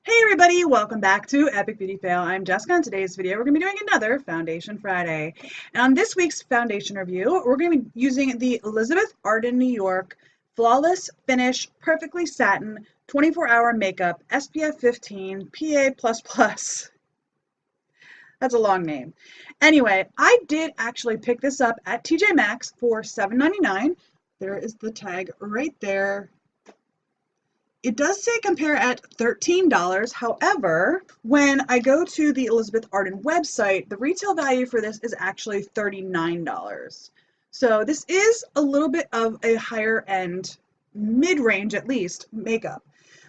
Hey everybody, welcome back to Epic Beauty Fail. I'm Jessica. In today's video, we're going to be doing another Foundation Friday. And on this week's foundation review, we're going to be using the Elizabeth Arden New York Flawless Finish Perfectly Satin 24-Hour Makeup SPF 15 PA++. That's a long name. Anyway, I did actually pick this up at TJMaxx for $7.99. There is the tag right there. It does say compare at $13. However, when I go to the Elizabeth Arden website, the retail value for this is actually $39. So this is a little bit of a higher end, mid-range at least, makeup.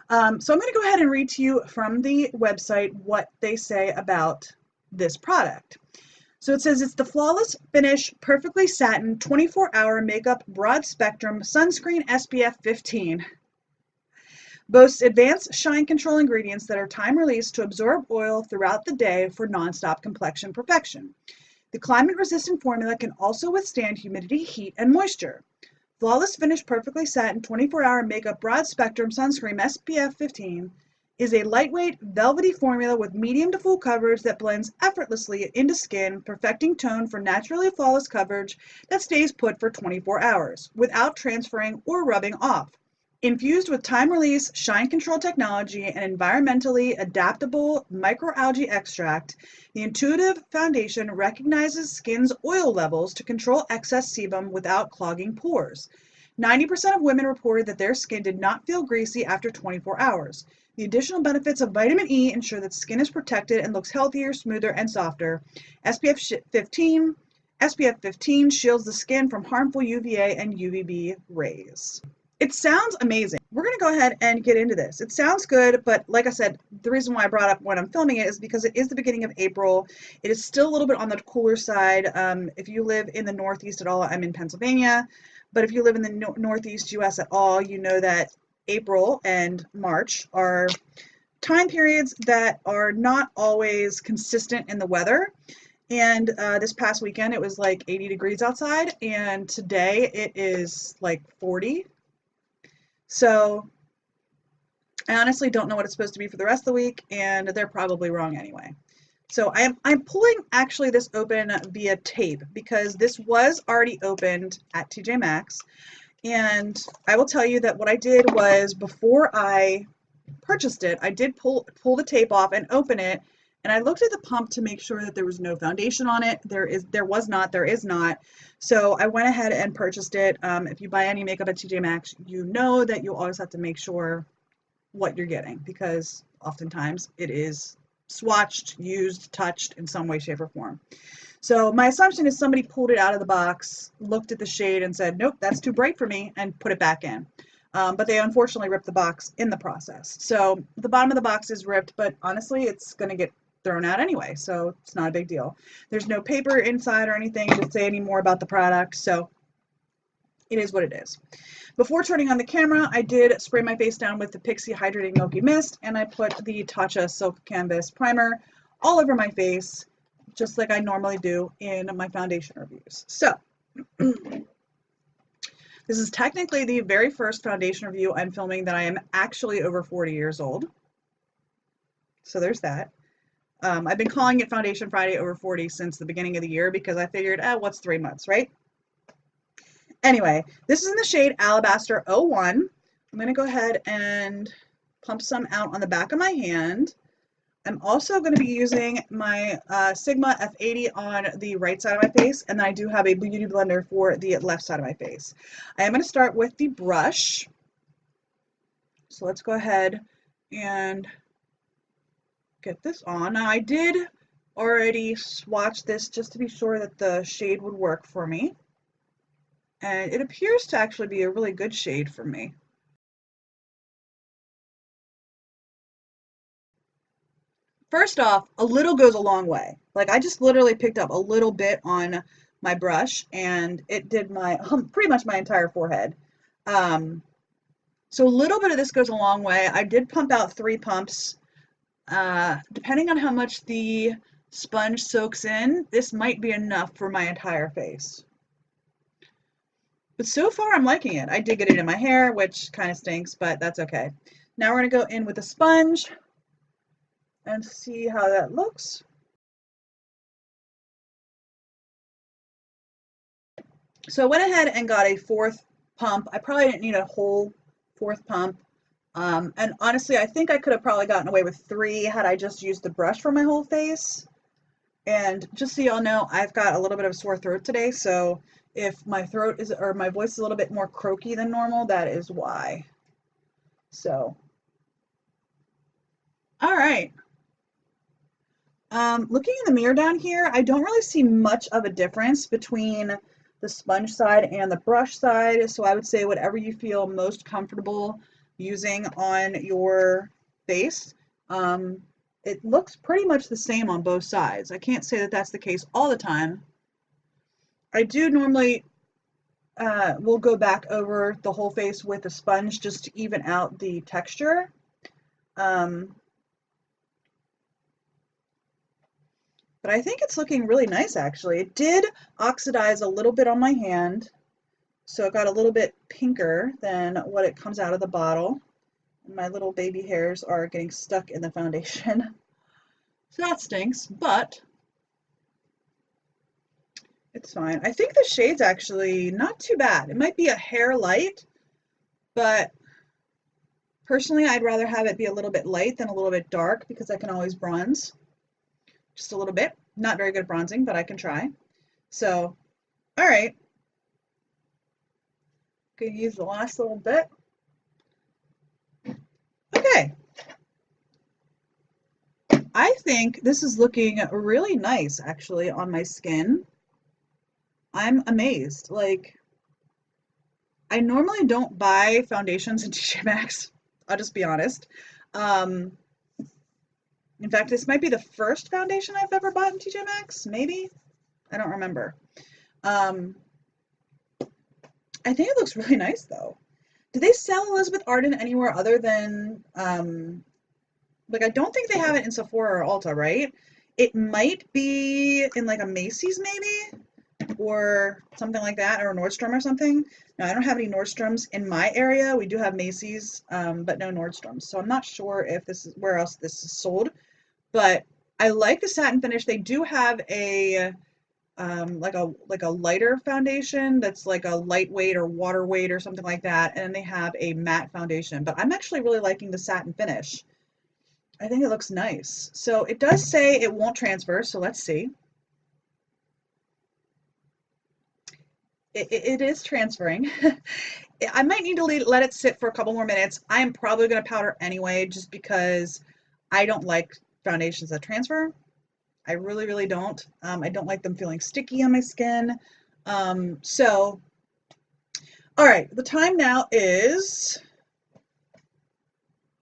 So I'm going to go ahead and read to you from the website what they say about this product. So it says it's the Flawless Finish Perfectly Satin 24-Hour Makeup Broad Spectrum Sunscreen SPF 15. Boasts advanced shine control ingredients that are time-released to absorb oil throughout the day for non-stop complexion perfection. The climate-resistant formula can also withstand humidity, heat, and moisture. Flawless Finish Perfectly Satin 24-Hour Makeup Broad Spectrum Sunscreen SPF 15 is a lightweight, velvety formula with medium to full coverage that blends effortlessly into skin, perfecting tone for naturally flawless coverage that stays put for 24 hours without transferring or rubbing off. Infused with time-release, shine control technology, and environmentally adaptable microalgae extract, the intuitive foundation recognizes skin's oil levels to control excess sebum without clogging pores. 90% of women reported that their skin did not feel greasy after 24 hours. The additional benefits of vitamin E ensure that skin is protected and looks healthier, smoother, and softer. SPF 15 shields the skin from harmful UVA and UVB rays. It sounds amazing. We're going to go ahead and get into this. It sounds good, but like I said, the reason why I brought up when I'm filming it is because it is the beginning of April. It is still a little bit on the cooler side. If you live in the Northeast at all, I'm in Pennsylvania, but if you live in the Northeast US at all, you know that April and March are time periods that are not always consistent in the weather. And this past weekend, it was like 80 degrees outside, and today it is like 40. So I honestly don't know what it's supposed to be for the rest of the week, and they're probably wrong anyway. So I'm pulling actually this open via tape because this was already opened at TJMaxx, and I will tell you that what I did was before I purchased it, I did pull the tape off and open it, and I looked at the pump to make sure that there was no foundation on it. There is not. So I went ahead and purchased it. If you buy any makeup at TJMaxx, you know that you always have to make sure what you're getting because oftentimes it is swatched, used, touched in some way, shape, or form. So my assumption is somebody pulled it out of the box, looked at the shade and said, nope, that's too bright for me, and put it back in. But they unfortunately ripped the box in the process. So the bottom of the box is ripped, but honestly, it's going to get thrown out anyway, so it's not a big deal. There's no paper inside or anything to say any more about the product, so it is what it is. Before turning on the camera, I did spray my face down with the Pixi Hydrating Milky Mist, and I put the Tatcha Silk Canvas Primer all over my face, just like I normally do in my foundation reviews. So, this is technically the very first foundation review I'm filming that I am actually over 40 years old. So there's that. I've been calling it Foundation Friday over 40 since the beginning of the year because I figured, what's 3 months, right? Anyway, this is in the shade Alabaster 01. I'm going to go ahead and pump some out on the back of my hand. I'm also going to be using my Sigma F80 on the right side of my face, and then I do have a beauty blender for the left side of my face. I am going to start with the brush. So let's go ahead and get this on. Now I did already swatch this just to be sure that the shade would work for me, and it appears to actually be a really good shade for me. First off, a little goes a long way. Like I just literally picked up a little bit on my brush and it did my pretty much my entire forehead. So a little bit of this goes a long way. I did pump out 3 pumps. Depending on how much the sponge soaks in, this might be enough for my entire face. But so far I'm liking it. I did get it in my hair, which kind of stinks, but that's okay. Now we're going to go in with a sponge and see how that looks. So I went ahead and got a 4th pump. I probably didn't need a whole 4th pump. And honestly, I think I could have probably gotten away with 3 had I just used the brush for my whole face. And just so y'all know, I've got a little bit of a sore throat today, so if my throat is, or my voice is a little bit more croaky than normal, that is why. So, all right. Looking in the mirror down here, I don't really see much of a difference between the sponge side and the brush side, so I would say whatever you feel most comfortable using on your face. It looks pretty much the same on both sides. I can't say that that's the case all the time. I do normally will go back over the whole face with a sponge just to even out the texture. But I think it's looking really nice, actually. It did oxidize a little bit on my hand, so it got a little bit pinker than what it comes out of the bottle. My little baby hairs are getting stuck in the foundation. So that stinks, but it's fine. I think the shade's actually not too bad. It might be a hair light, but personally I'd rather have it be a little bit light than a little bit dark because I can always bronze just a little bit. Not very good at bronzing, but I can try. So, all right. Gonna use the last little bit. Okay. I think this is looking really nice actually on my skin. I'm amazed. Like, I normally don't buy foundations in TJMaxx. I'll just be honest. In fact, this might be the first foundation I've ever bought in TJMaxx, maybe? I don't remember. I think it looks really nice though. Do they sell Elizabeth Arden anywhere other than, like, I don't think they have it in Sephora or Ulta, right? It might be in like a Macy's maybe, or something like that, or Nordstrom or something. No, I don't have any Nordstroms in my area. We do have Macy's, but no Nordstroms. So I'm not sure if this is where else this is sold, but I like the satin finish. They do have a like a lighter foundation that's like a lightweight or water weight or something like that, and then they have a matte foundation. But I'm actually really liking the satin finish. I think it looks nice. So it does say it won't transfer, so let's see. It is transferring. I might need to let it sit for a couple more minutes. I am probably going to powder anyway, just because I don't like foundations that transfer. I really, really don't. I don't like them feeling sticky on my skin. So, all right, the time now is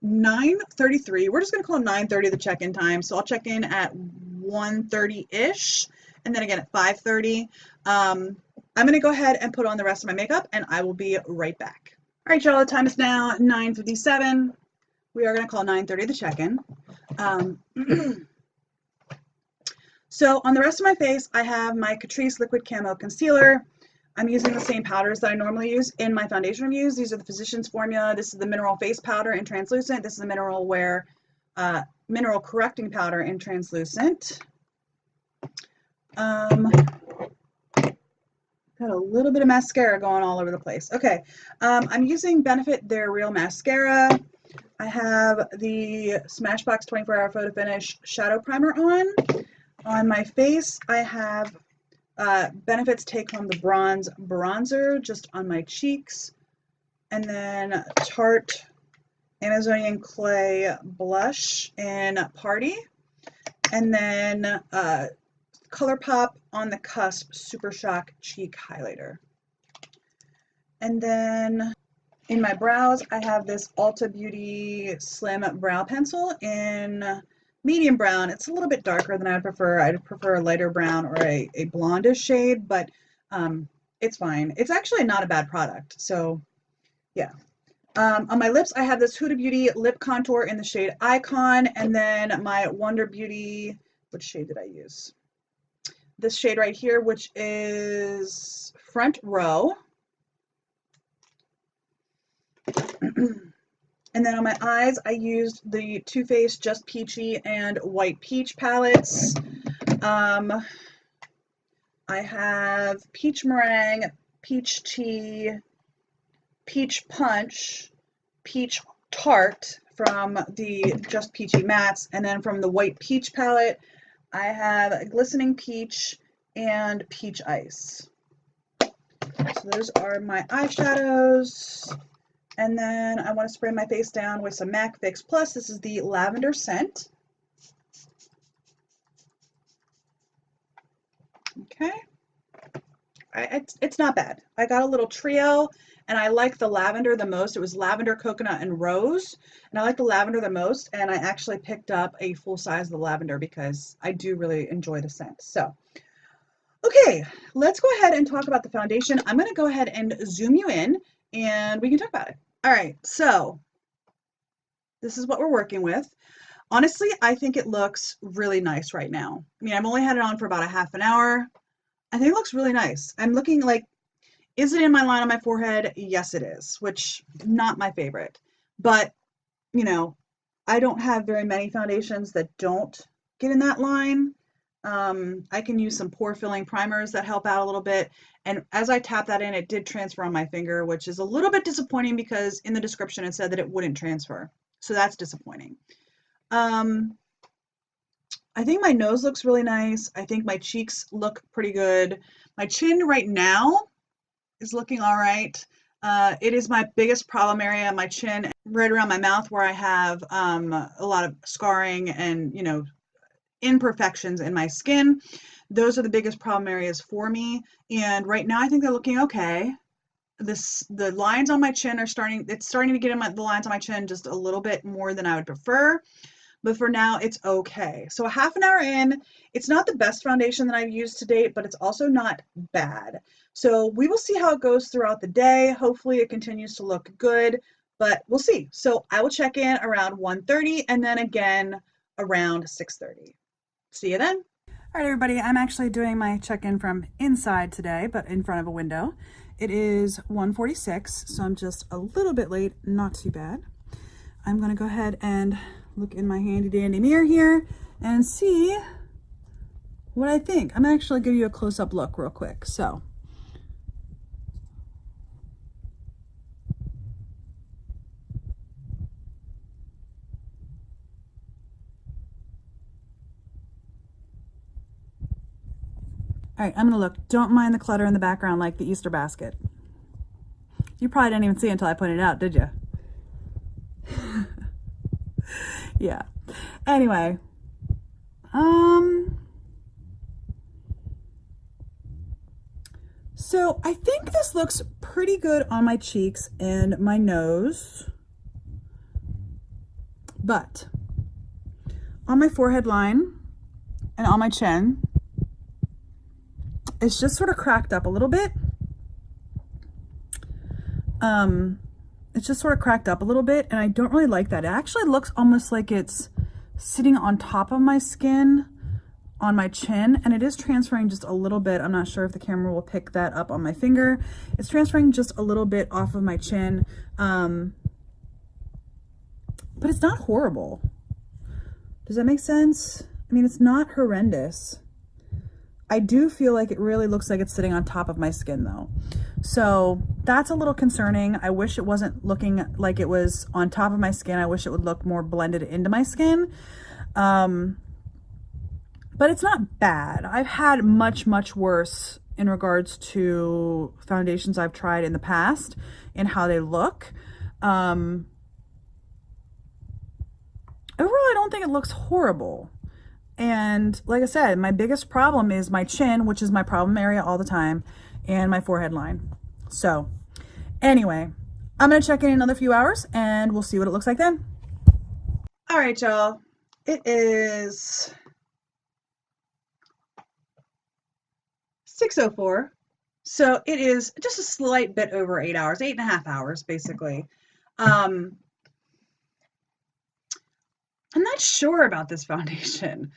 9:33. We're just going to call 9:30 the check-in time. So I'll check in at 1:30-ish, and then again at 5:30. I'm going to go ahead and put on the rest of my makeup, and I will be right back. All right, y'all, the time is now 9:57. We are going to call 9:30 the check-in. So on the rest of my face, I have my Catrice Liquid Camo Concealer. I'm using the same powders that I normally use in my foundation reviews. These are the Physicians Formula. This is the Mineral Face Powder in Translucent. This is the Mineral Correcting Powder in Translucent. Got a little bit of mascara going all over the place. Okay, I'm using Benefit They're Real Mascara. I have the Smashbox 24-Hour Photo Finish Shadow Primer on. On my face, I have Benefit's Take Home the Bronze Bronzer just on my cheeks. And then Tarte Amazonian Clay Blush in Party. And then ColourPop On the Cusp Super Shock Cheek Highlighter. And then in my brows, I have this Ulta Beauty Slim Brow Pencil in medium brown. It's a little bit darker than I'd prefer. I'd prefer a lighter brown or a blondish shade, but it's fine. It's actually not a bad product. So yeah. On my lips, I have this Huda Beauty lip contour in the shade Icon, and then my Wonder Beauty, which shade did I use? This shade right here, which is Front Row. And then on my eyes, I used the Too Faced Just Peachy and White Peach palettes. I have Peach Meringue, Peach Tea, Peach Punch, Peach Tart from the Just Peachy mattes, and then from the White Peach palette, I have Glistening Peach and Peach Ice. So those are my eyeshadows. And then I want to spray my face down with some MAC Fix Plus. This is the lavender scent. Okay. It's not bad. I got a little trio, and I like the lavender the most. It was lavender, coconut, and rose, and I like the lavender the most, and I actually picked up a full size of the lavender because I do really enjoy the scent. So, okay, let's go ahead and talk about the foundation. I'm going to go ahead and zoom you in, and we can talk about it. All right, so this is what we're working with. Honestly, I think it looks really nice right now. I mean, I've only had it on for about a half an hour. I think it looks really nice. I'm looking like, is it in my line on my forehead? Yes, it is, which not my favorite. But, you know, I don't have very many foundations that don't get in that line. I can use some pore filling primers that help out a little bit. And as I tap that in, it did transfer on my finger, which is a little bit disappointing because in the description it said that it wouldn't transfer. So that's disappointing. I think my nose looks really nice. I think my cheeks look pretty good. My chin right now is looking all right. It is my biggest problem area, my chin, right around my mouth where I have a lot of scarring and, you know, imperfections in my skin. Those are the biggest problem areas for me. And right now I think they're looking okay. The lines on my chin are starting to get in the lines on my chin just a little bit more than I would prefer. But for now, it's okay. So a half an hour in, it's not the best foundation that I've used to date, but it's also not bad. So we will see how it goes throughout the day. Hopefully it continues to look good, but we'll see. So I will check in around 1:30 and then again around 6:30. See you then. All right, everybody, I'm actually doing my check-in from inside today, but in front of a window. It is 1:46, so I'm just a little bit late, not too bad. I'm gonna go ahead and look in my handy dandy mirror here and see what I think. I'm gonna actually give you a close-up look real quick. So, all right, I'm gonna look. Don't mind the clutter in the background like the Easter basket. You probably didn't even see it until I pointed it out, did you? Yeah. Anyway, so I think this looks pretty good on my cheeks and my nose, but on my forehead line and on my chin, it's just sort of cracked up a little bit. It's just sort of cracked up a little bit, and I don't really like that. It actually looks almost like it's sitting on top of my skin on my chin, and it is transferring just a little bit. I'm not sure if the camera will pick that up on my finger. It's transferring just a little bit off of my chin, but it's not horrible. Does that make sense? I mean, it's not horrendous. I do feel like it really looks like it's sitting on top of my skin though. So that's a little concerning. I wish it wasn't looking like it was on top of my skin. I wish it would look more blended into my skin. But it's not bad. I've had much, much worse in regards to foundations I've tried in the past and how they look. Overall, I don't think it looks horrible. And like I said, my biggest problem is my chin, which is my problem area all the time, and my forehead line. So anyway, I'm going to check in another few hours and we'll see what it looks like then. All right, y'all. It is 6:04. So it is just a slight bit over 8 hours, 8.5 hours, basically. I'm not sure about this foundation.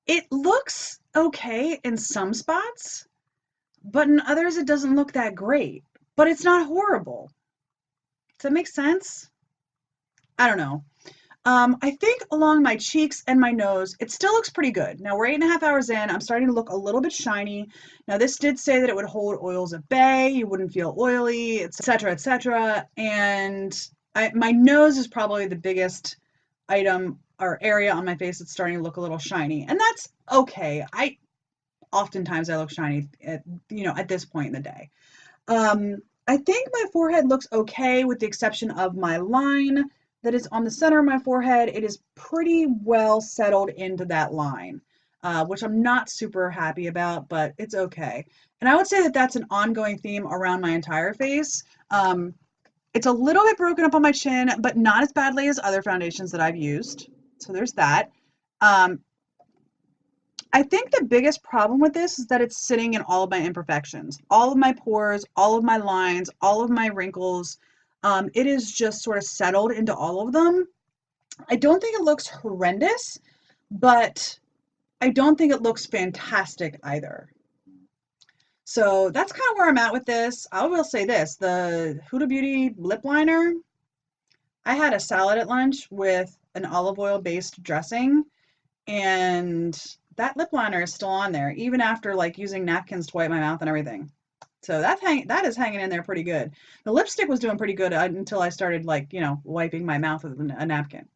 It looks okay in some spots, but in others it doesn't look that great, but it's not horrible. Does that make sense? I don't know. I think along my cheeks and my nose, it still looks pretty good. Now we're 8.5 hours in. I'm starting to look a little bit shiny. Now this did say that it would hold oils at bay. You wouldn't feel oily, etc., etc. And my nose is probably the biggest item or area on my face that's starting to look a little shiny, and that's okay. Oftentimes I look shiny at this point in the day. I think my forehead looks okay with the exception of my line that is on the center of my forehead. It is pretty well settled into that line, which I'm not super happy about, but it's okay. And I would say that that's an ongoing theme around my entire face. It's a little bit broken up on my chin, but not as badly as other foundations that I've used. So there's that. I think the biggest problem with this is that it's sitting in all of my imperfections, all of my pores, all of my lines, all of my wrinkles. It is just sort of settled into all of them. I don't think it looks horrendous, but I don't think it looks fantastic either. So that's kind of where I'm at with this. I will say this, the Huda Beauty lip liner, I had a salad at lunch with an olive oil based dressing, and that lip liner is still on there, even after like using napkins to wipe my mouth and everything. So that is hanging in there pretty good. The lipstick was doing pretty good until I started like, wiping my mouth with a napkin.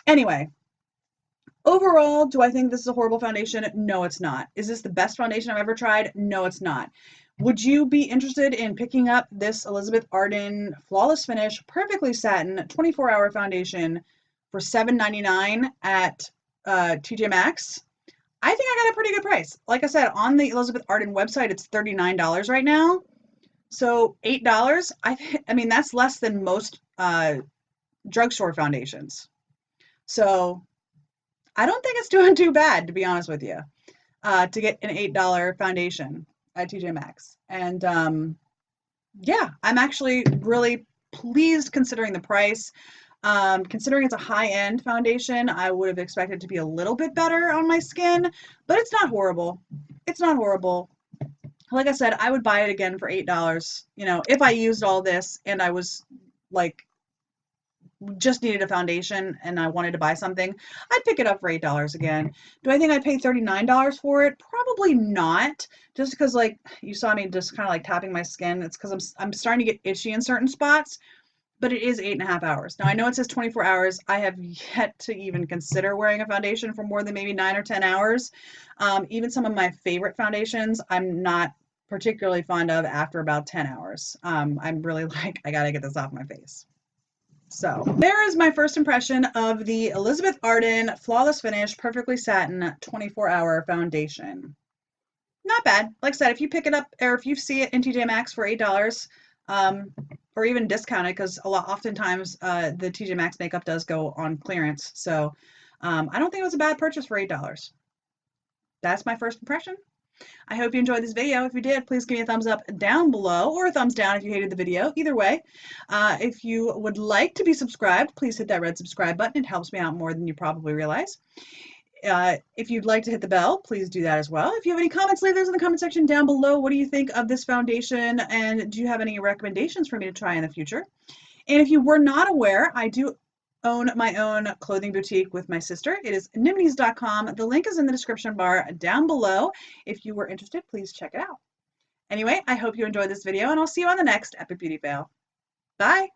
Anyway, overall, do I think this is a horrible foundation? No, it's not. Is this the best foundation I've ever tried? No, it's not. Would you be interested in picking up this Elizabeth Arden Flawless Finish Perfectly Satin 24-hour foundation for $7.99 at TJMaxx? I think I got a pretty good price. Like I said, on the Elizabeth Arden website, it's $39 right now. So $8, I mean, that's less than most drugstore foundations. So I don't think it's doing too bad, to be honest with you, to get an $8 foundation at TJMaxx. And yeah, I'm actually really pleased considering the price. Considering it's a high-end foundation, I would have expected to be a little bit better on my skin, but it's not horrible. It's not horrible. Like I said, I would buy it again for $8. If I used all this and I was like just needed a foundation and I wanted to buy something, I'd pick it up for $8 again. Do I think I'd pay $39 for it? Probably not. Just because like you saw me just kind of like tapping my skin. It's because I'm starting to get itchy in certain spots. But it is 8.5 hours. Now I know it says 24 hours. I have yet to even consider wearing a foundation for more than maybe 9 or 10 hours. Even some of my favorite foundations, I'm not particularly fond of after about 10 hours. I'm really like, I gotta get this off my face. So there is my first impression of the Elizabeth Arden Flawless Finish Perfectly Satin 24-hour foundation. Not bad. Like I said, if you pick it up or if you see it in TJMaxx for $8, or even discounted, because oftentimes the TJMaxx makeup does go on clearance. So I don't think it was a bad purchase for $8. That's my first impression. I hope you enjoyed this video. If you did, please give me a thumbs up down below or a thumbs down if you hated the video. Either way, if you would like to be subscribed, please hit that red subscribe button. It helps me out more than you probably realize. If you'd like to hit the bell, please do that as well. If you have any comments, leave those in the comment section down below. What do you think of this foundation, and do you have any recommendations for me to try in the future? And if you were not aware, I do own my own clothing boutique with my sister. It is nimnies.com. The link is in the description bar down below. If you were interested, please check it out. Anyway, I hope you enjoyed this video, and I'll see you on the next Epic Beauty Fail. Bye!